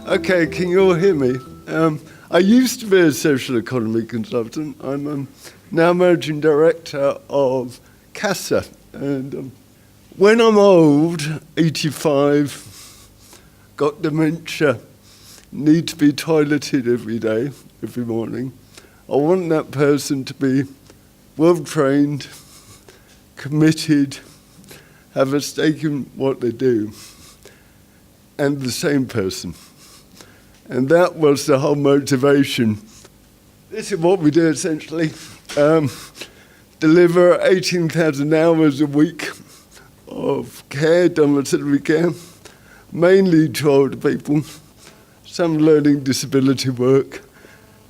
Okay, can you all hear me? I used to be a social economy consultant. I'm now managing director of CASA. And when I'm old, 85, got dementia, need to be toileted every day, every morning, I want that person to be well-trained, committed, have a stake in what they do, and the same person. And that was the whole motivation. This is what we do essentially. Deliver 18,000 hours a week of care, domiciliary care, mainly to older people, some learning disability work.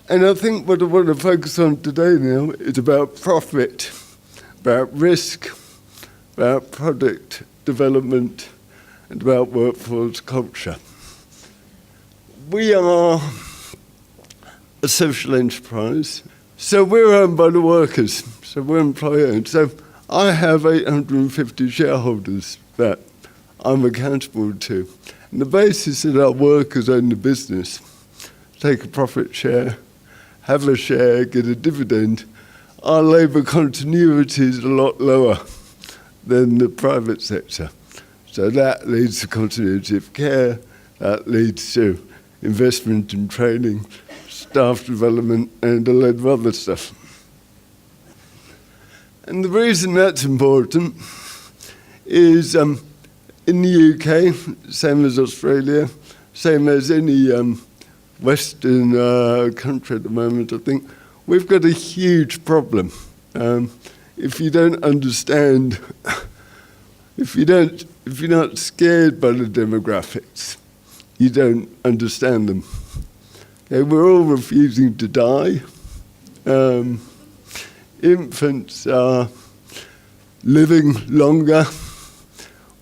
And I think what I want to focus on today now is about profit, about risk, about product development, and about workforce culture. We are a social enterprise, so we're owned by the workers, so we're employer-owned. So I have 850 shareholders that I'm accountable to. And the basis is our workers own the business, take a profit share, have a share, get a dividend. Our labour continuity is a lot lower than the private sector. So that leads to continuity of care, that leads to investment in training, staff development, and a load of other stuff. And the reason that's important is in the UK, same as Australia, same as any Western country at the moment, I think, we've got a huge problem. If you don't understand, if you're not scared by the demographics, you don't understand them. Okay, we're all refusing to die. Infants are living longer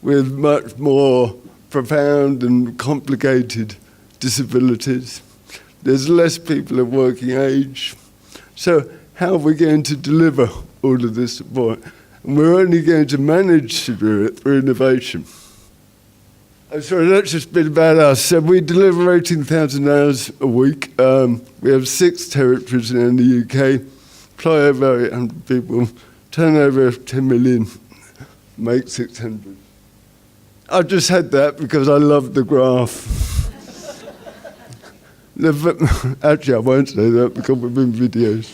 with much more profound and complicated disabilities. There's less people of working age. So how are we going to deliver all of this support? And we're only going to manage to do it through innovation. Sorry, that's just a bit about us. So we deliver 18,000 hours a week. We have 6 territories in the UK, employ over 800 people, turnover of 10 million, make 600. I just had that because I love the graph. Actually, I won't say that because we've been videos.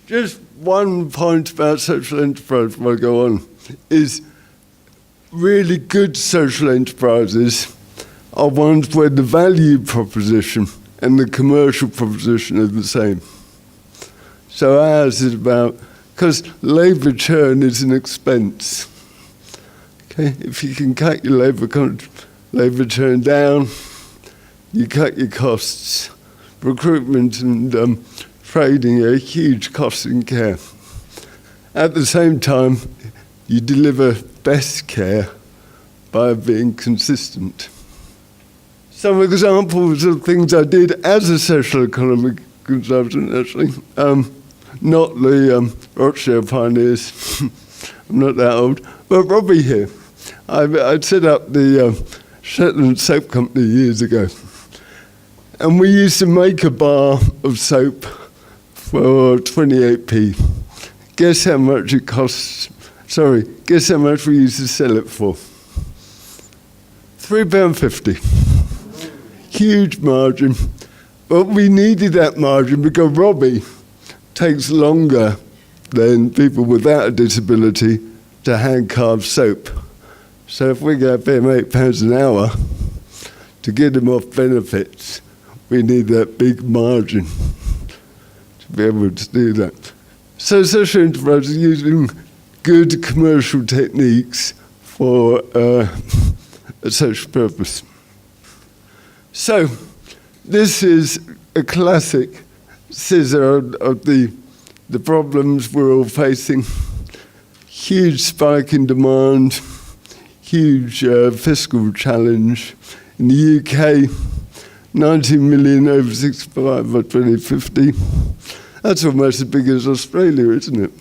Just one point about social enterprise before I go on is really good social enterprises are ones where the value proposition and the commercial proposition are the same. So ours is about, because labour churn is an expense. Okay, if you can cut your labour churn down, you cut your costs. Recruitment and trading are huge costs in care. At the same time, you deliver best care by being consistent. Some examples of things I did as a social economic consultant, actually, not the Rochdale pioneers, I'm not that old, but Robbie here. I'd set up the Shetland soap company years ago. And we used to make a bar of soap for 28p. Guess how much it costs? Sorry, guess how much we used to sell it for? £3.50. Huge margin. But we needed that margin because Robbie takes longer than people without a disability to hand carve soap. So if we're going to pay him £8 an hour to get him off benefits, we need that big margin to be able to do that. So social enterprise is using good commercial techniques for a social purpose. So this is a classic scissor of the problems we're all facing. Huge spike in demand, huge fiscal challenge. In the UK, 19 million over 65 by 2050. That's almost as big as Australia, isn't it?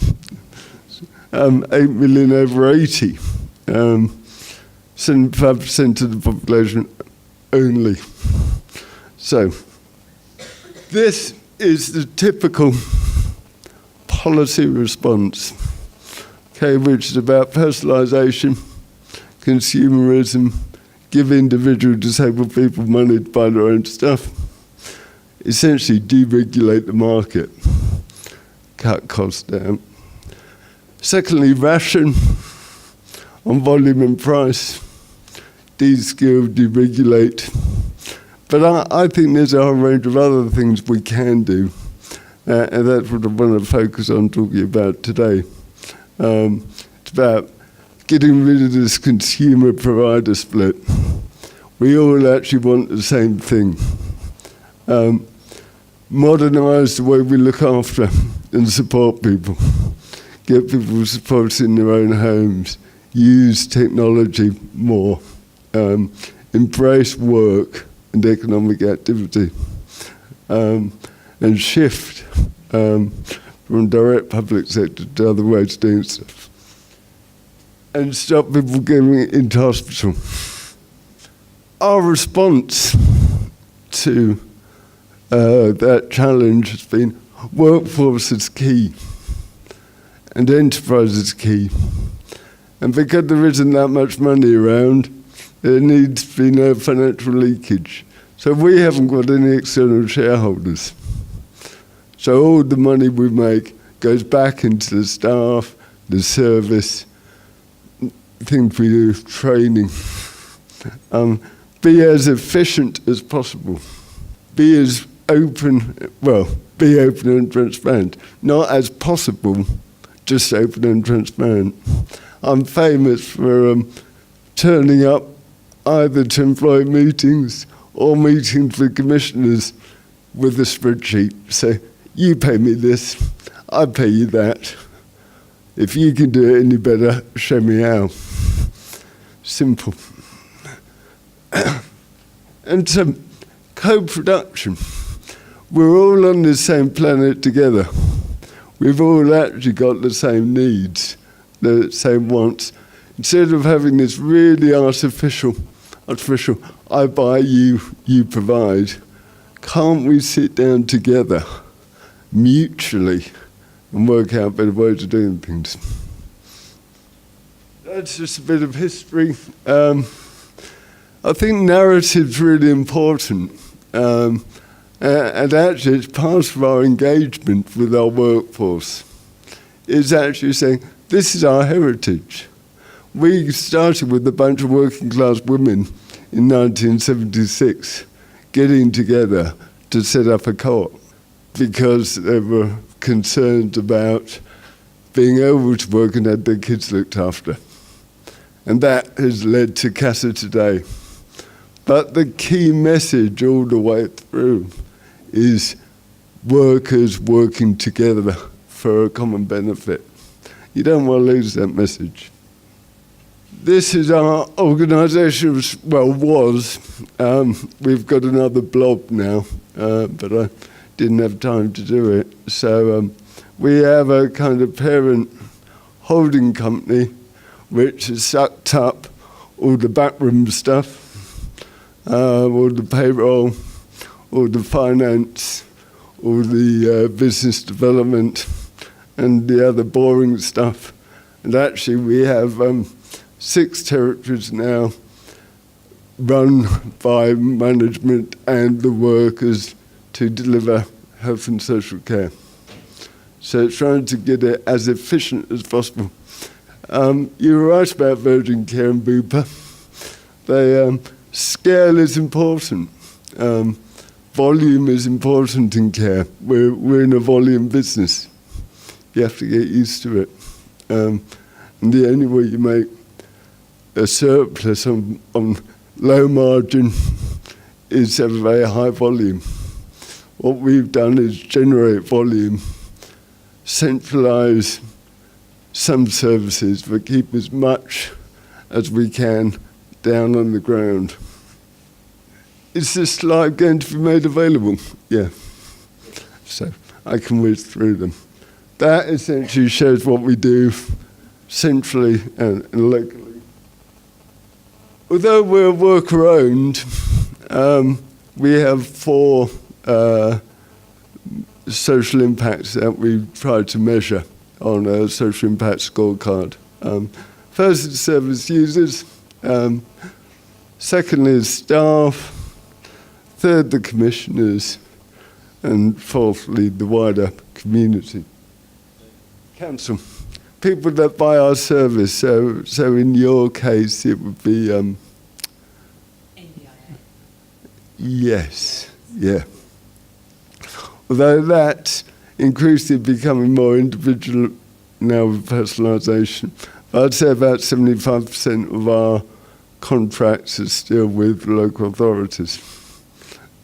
8 million over 80. 75% of the population only. So, this is the typical policy response, okay, which is about personalisation, consumerism, give individual disabled people money to buy their own stuff, essentially deregulate the market, cut costs down. Secondly, ration on volume and price, de-skill, deregulate. But I think there's a whole range of other things we can do, and that's what I want to focus on talking about today. It's about getting rid of this consumer-provider split. We all actually want the same thing. Modernise the way we look after and support people. Get people support in their own homes. Use technology more. Embrace work and economic activity. And shift from direct public sector to other ways of doing stuff. And stop people getting into hospital. Our response to that challenge has been workforce is key and enterprise is key. And because there isn't that much money around, there needs to be no financial leakage. So we haven't got any external shareholders. So all the money we make goes back into the staff, the service, things we do, training. Be as efficient as possible. Be as open, be open and transparent. Not as possible, just open and transparent. I'm famous for turning up either to employee meetings or meetings with commissioners with a spreadsheet. Say, you pay me this, I pay you that. If you can do it any better, show me how. Simple. And so, co-production. We're all on the same planet together. We've all actually got the same needs, the same wants. Instead of having this really artificial, I buy you, you provide, can't we sit down together, mutually, and work out better ways of doing things? That's just a bit of history. I think narrative's really important. And actually, it's part of our engagement with our workforce. It's actually saying, this is our heritage. We started with a bunch of working class women in 1976 getting together to set up a co-op because they were concerned about being able to work and had their kids looked after. And that has led to CASA today. But the key message all the way through is workers working together for a common benefit. You don't want to lose that message. This is our organisation, was. We've got another blob now, but I didn't have time to do it. So we have a kind of parent holding company which has sucked up all the backroom stuff, all the payroll, all the finance, all the business development, and the other boring stuff. And actually we have 6 territories now run by management and the workers to deliver health and social care. So it's trying to get it as efficient as possible. You were right about Virgin Care and Bupa. Scale is important. Volume is important in care. We're in a volume business. You have to get used to it. And the only way you make a surplus on low margin is have a very high volume. What we've done is generate volume, centralise some services, but keep as much as we can down on the ground. Is this slide going to be made available? Yeah. So I can whiz through them. That essentially shows what we do centrally and locally. Although we're worker-owned, we have 4 social impacts that we try to measure on a social impact scorecard. First is service users, second is staff, third the commissioners, and fourthly the wider community. Council, people that buy our service, so in your case it would be... Yes, yeah. Although that's increasingly becoming more individual now with personalisation. I'd say about 75% of our contracts are still with local authorities.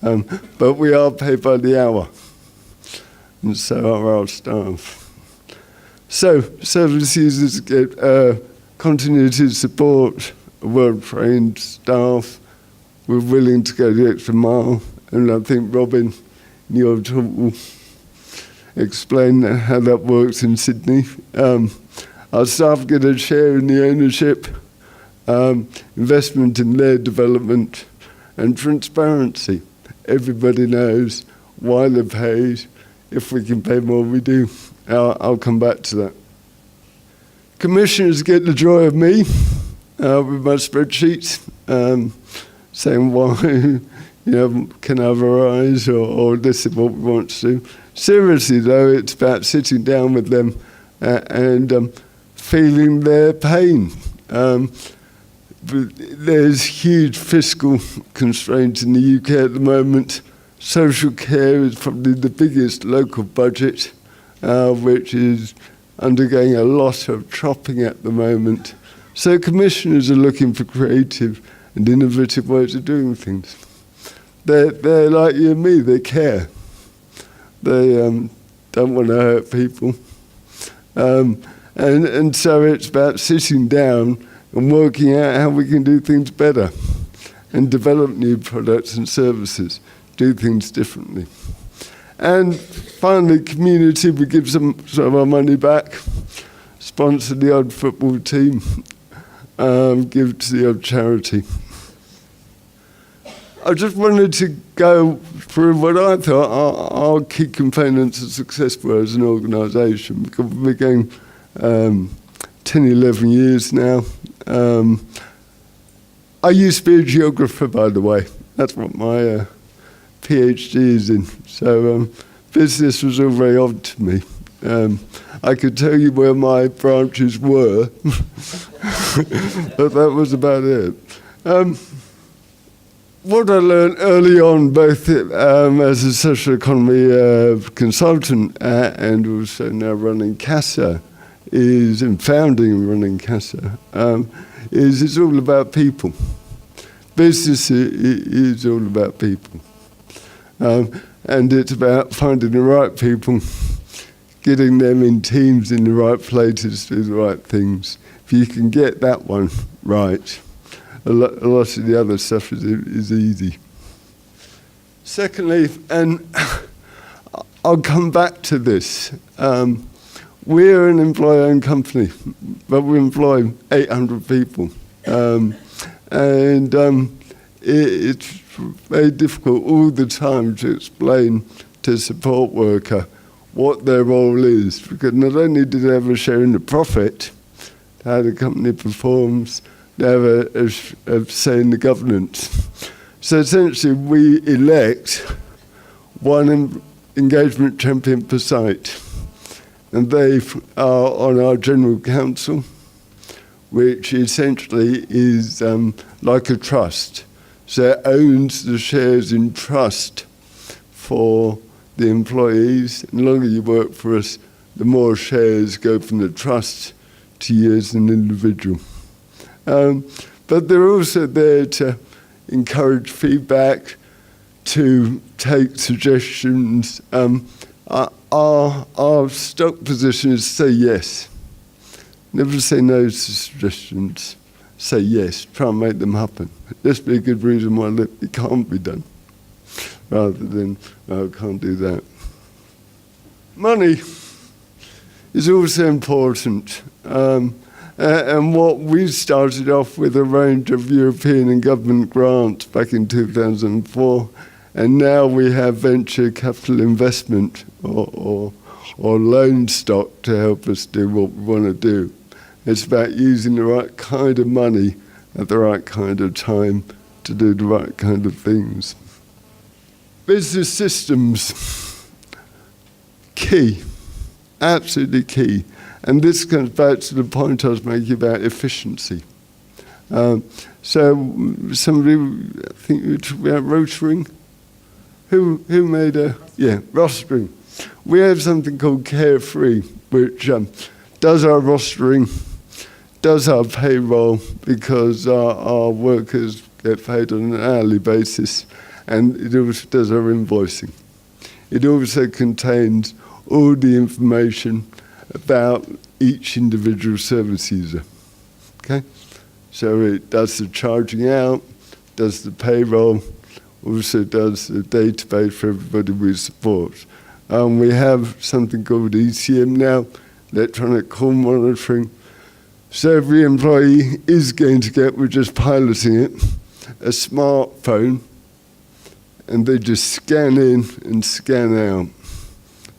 But we are paid by the hour, and so are our staff. So service users get continuity support, well-trained staff. We're willing to go the extra mile, and I think Robin, in your talk, will explain how that works in Sydney. Our staff get a share in the ownership, investment in their development, and transparency. Everybody knows why they're paid. If we can pay more, we do. I'll come back to that. Commissioners get the joy of me with my spreadsheets, saying why can have a rise or this is what we want to do. Seriously, though, it's about sitting down with them and feeling their pain. There's huge fiscal constraints in the UK at the moment. Social care is probably the biggest local budget, which is undergoing a lot of chopping at the moment. So commissioners are looking for creative and innovative ways of doing things. They're like you and me, they care. They don't want to hurt people. And so it's about sitting down and working out how we can do things better and develop new products and services, do things differently. And finally, community, we give some of our money back, sponsor the odd football team, give to the odd charity. I just wanted to go through what I thought are our key components of success for as an organisation, because we're going 10, 11 years now. I used to be a geographer, by the way. That's what my PhD is in. So business was all very odd to me. I could tell you where my branches were, but that was about it. What I learned early on, both as a social economy consultant and also now running CASA, and founding and running CASA, is it's all about people. Business is all about people. And it's about finding the right people, getting them in teams in the right places to do the right things. If you can get that one right, a lot of the other stuff is easy. Secondly, and I'll come back to this, we're an employer-owned company, but we employ 800 people. It's very difficult all the time to explain to a support worker what their role is, because not only do they have a share in the profit, how the company performs, they have a say in the governance. So essentially we elect one engagement champion per site, and they are on our general council, which essentially is like a trust. So it owns the shares in trust for the employees. And the longer you work for us, the more shares go from the trust to you as an individual. But they're also there to encourage feedback, to take suggestions. Our stock position is say yes. Never say no to suggestions. Say yes, try and make them happen. This be a good reason why it can't be done, rather than, I can't do that. Money is also important. And what we started off with a range of European and government grants back in 2004, and now we have venture capital investment or loan stock to help us do what we want to do. It's about using the right kind of money at the right kind of time to do the right kind of things. Business systems, key, absolutely key. And this comes back to the point I was making about efficiency. So somebody, I think you talked about rostering. Who made rostering. We have something called Carefree, which does our rostering, does our payroll, because our workers get paid on an hourly basis, and it also does our invoicing. It also contains all the information about each individual service user. Okay? So it does the charging out, does the payroll, also does the database for everybody we support. We have something called ECM now, electronic call monitoring. So every employee is going to get, we're just piloting it, a smartphone, and they just scan in and scan out.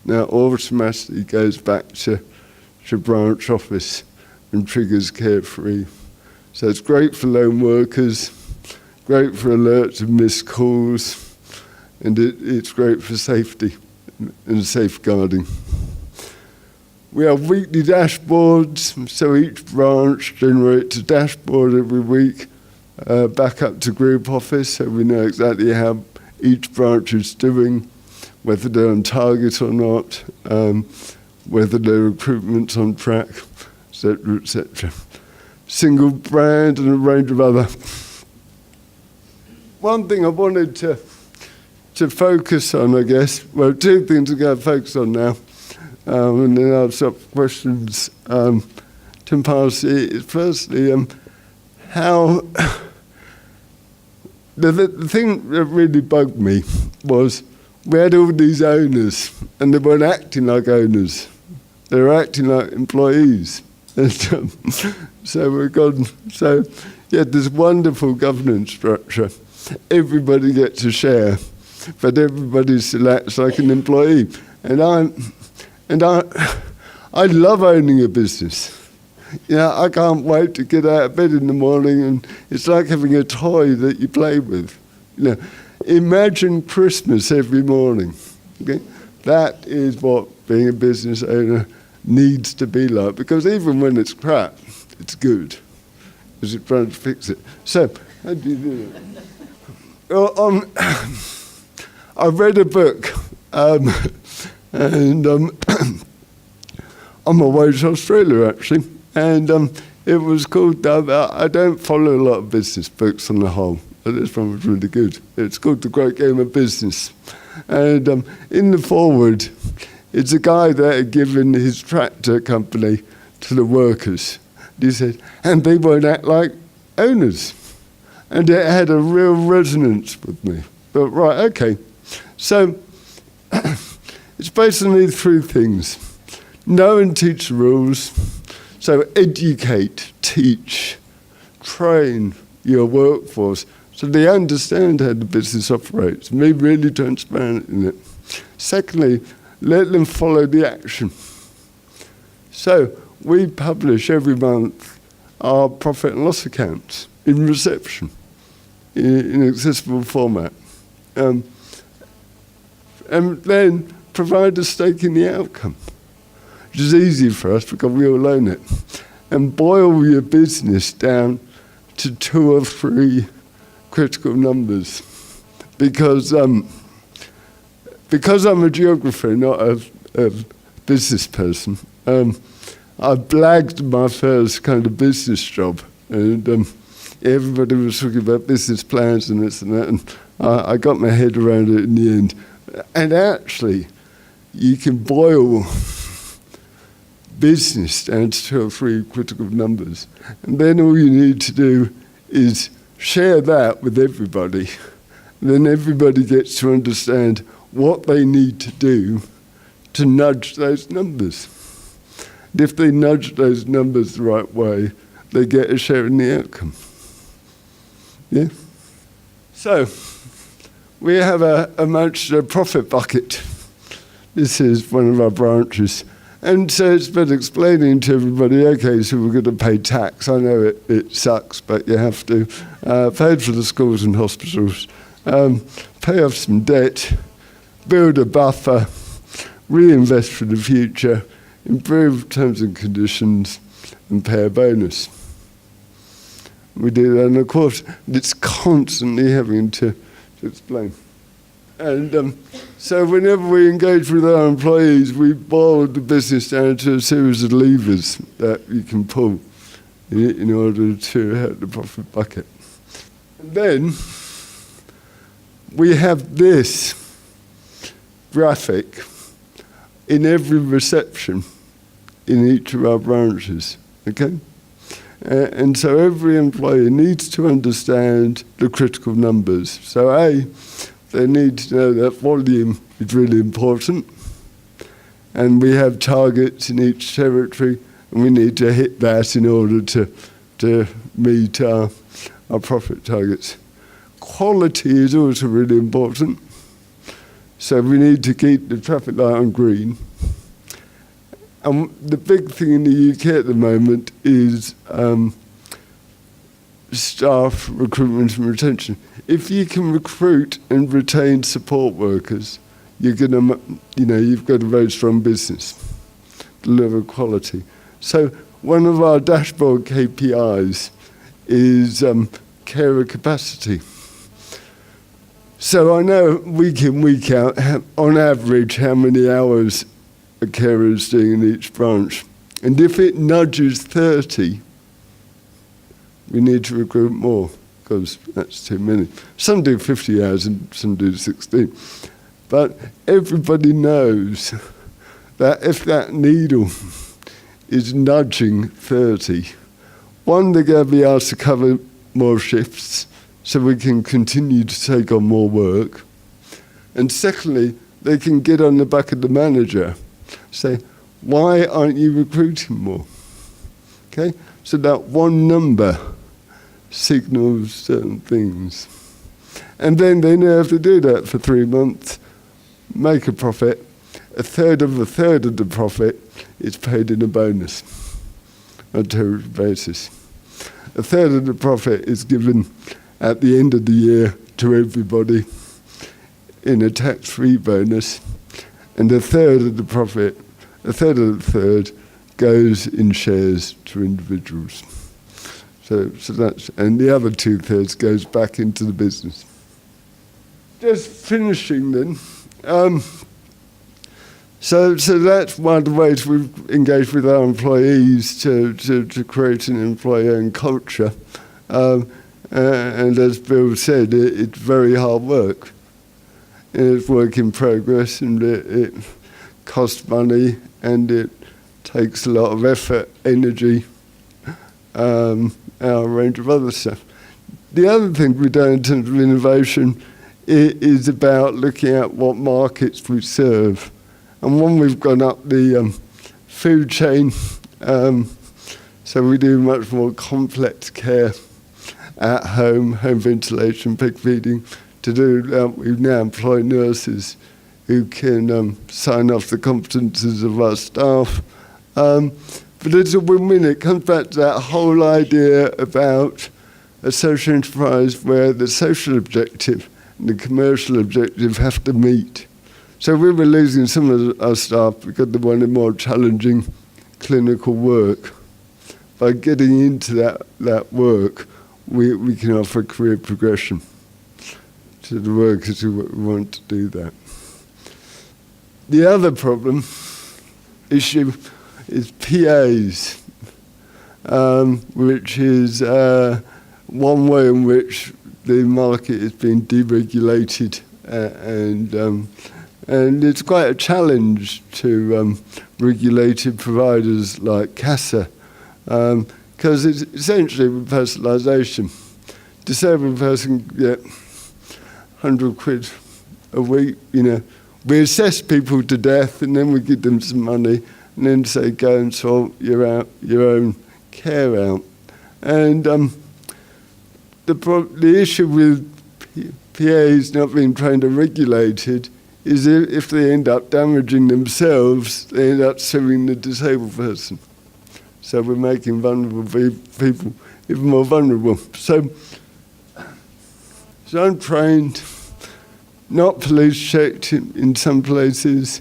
Now automatically goes back to branch office and triggers Carefree. So it's great for lone workers, great for alerts of missed calls, and it's great for safety and safeguarding. We have weekly dashboards, so each branch generates a dashboard every week back up to group office, so we know exactly how each branch is doing, whether they're on target or not, whether their recruitment's on track, etc., etc. Single brand and a range of other. One thing I wanted to focus on, I guess, well, two things I'm going to focus on now, and then I'll stop questions to pass it. Firstly, how the thing that really bugged me was we had all these owners, and they weren't acting like owners. They were acting like employees. And, so we've gone, so you had this wonderful governance structure. Everybody gets a share, but everybody still acts like an employee. And I love owning a business. You know, I can't wait to get out of bed in the morning, and it's like having a toy that you play with. You know, imagine Christmas every morning. Okay? That is what being a business owner needs to be like, because even when it's crap, it's good, because you're trying to fix it. So, how do you do that? I read a book, and on my way to Australia, actually, and it was called, I don't follow a lot of business books on the whole, but this one was really good. It's called The Great Game of Business. And in the foreword, it's a guy that had given his tractor company to the workers. He said, and they won't act like owners. And it had a real resonance with me. But right, okay. So it's based on these three things. Know and teach the rules. So educate, teach, train your workforce so they understand how the business operates and be really transparent in it. Secondly, let them follow the action. So we publish every month our profit and loss accounts in reception, in accessible format. And then provide a stake in the outcome, which is easy for us because we all own it. And boil your business down to 2 or 3 critical numbers. Because I'm a geographer, not a business person, I blagged my first kind of business job. And everybody was talking about business plans and this and that, and I got my head around it in the end. And actually, you can boil business down to 2 or 3 critical numbers. And then all you need to do is share that with everybody. And then everybody gets to understand what they need to do to nudge those numbers. And if they nudge those numbers the right way, they get a share in the outcome. Yeah? So, we have a Manchester profit bucket. This is one of our branches. And so it's been explaining to everybody, okay, so we're going to pay tax. I know it sucks, but you have to. Pay for the schools and hospitals, pay off some debt, build a buffer, reinvest for the future, improve terms and conditions, and pay a bonus. We do that, and of course, it's constantly having to explain. And so whenever we engage with our employees, we boil the business down to a series of levers that you can pull in order to hit the profit bucket. And then we have this graphic in every reception in each of our branches, okay? And so every employee needs to understand the critical numbers. So A, they need to know that volume is really important, and we have targets in each territory, and we need to hit that in order to meet our profit targets. Quality is also really important, so we need to keep the traffic light on green. And the big thing in the UK at the moment is staff recruitment and retention. If you can recruit and retain support workers, you've got a very strong business, deliver quality. So one of our dashboard KPIs is carer capacity. So I know week in, week out, on average, how many hours a carer is doing in each branch. And if it nudges 30, we need to recruit more, because that's too many. Some do 50 hours and some do 16. But everybody knows that if that needle is nudging 30, one, they're going to be asked to cover more shifts so we can continue to take on more work. And secondly, they can get on the back of the manager, say, why aren't you recruiting more? Okay, so that one number signals certain things. And then they know have to do that for 3 months, make a profit. A third of the profit is paid in a bonus on a territory basis. A third of the profit is given at the end of the year to everybody in a tax-free bonus, and a third of the third goes in shares to individuals. So that's, and the other 2/3 goes back into the business. Just finishing then. So that's one of the ways we've engaged with our employees to create an employee-owned culture. And as Bill said, it's very hard work. It's work in progress, and it costs money, and it takes a lot of effort, energy, and a range of other stuff. The other thing we've done in terms of innovation is about looking at what markets we serve. And one, we've gone up the food chain, so we do much more complex care at home ventilation, pig feeding. To do that, we now employ nurses who can sign off the competences of our staff. But it's a win-win. It comes back to that whole idea about a social enterprise where the social objective and the commercial objective have to meet. So we were losing some of our staff because they wanted more challenging clinical work. By getting into that work, we can offer career progression to the workers who want to do that. The other issue is PAs, which is one way in which the market is being deregulated, and it's quite a challenge to regulated providers like CASA, because it's essentially personalisation. Disabled person can get 100 quid a week, We assess people to death, and then we give them some money, and then say, go and sort your own care out. And the issue with PAs not being trained or regulated is if they end up damaging themselves, they end up suing the disabled person. So we're making vulnerable people even more vulnerable. So I'm trained, not police checked in some places.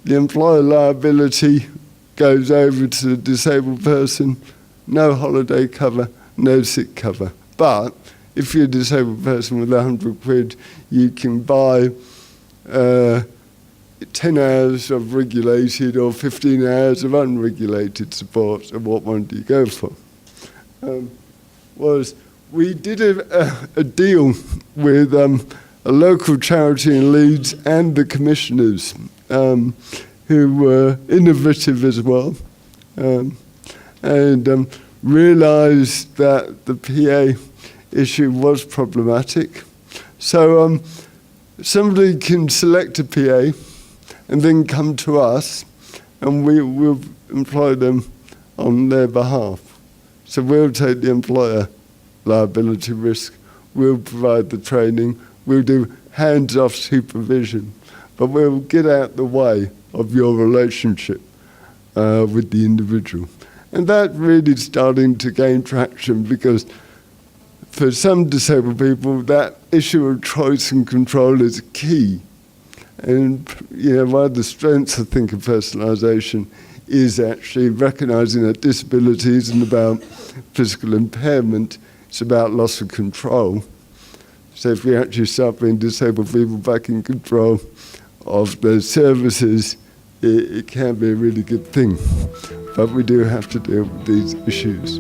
The employer liability goes over to the disabled person, no holiday cover, no sick cover. But if you're a disabled person with 100 quid, you can buy 10 hours of regulated or 15 hours of unregulated support. So what one do you go for? We did a deal with a local charity in Leeds and the commissioners, who were innovative as well, and realised that the PA issue was problematic. So somebody can select a PA and then come to us, and we will employ them on their behalf. So we'll take the employer liability risk, we'll provide the training, we'll do hands-off supervision, but we'll get out the way of your relationship with the individual. And that really is starting to gain traction, because for some disabled people, that issue of choice and control is key. And one of the strengths, I think, of personalisation is actually recognising that disability isn't about physical impairment, it's about loss of control. So if we actually start bringing disabled people back in control of their services, it can be a really good thing. But we do have to deal with these issues.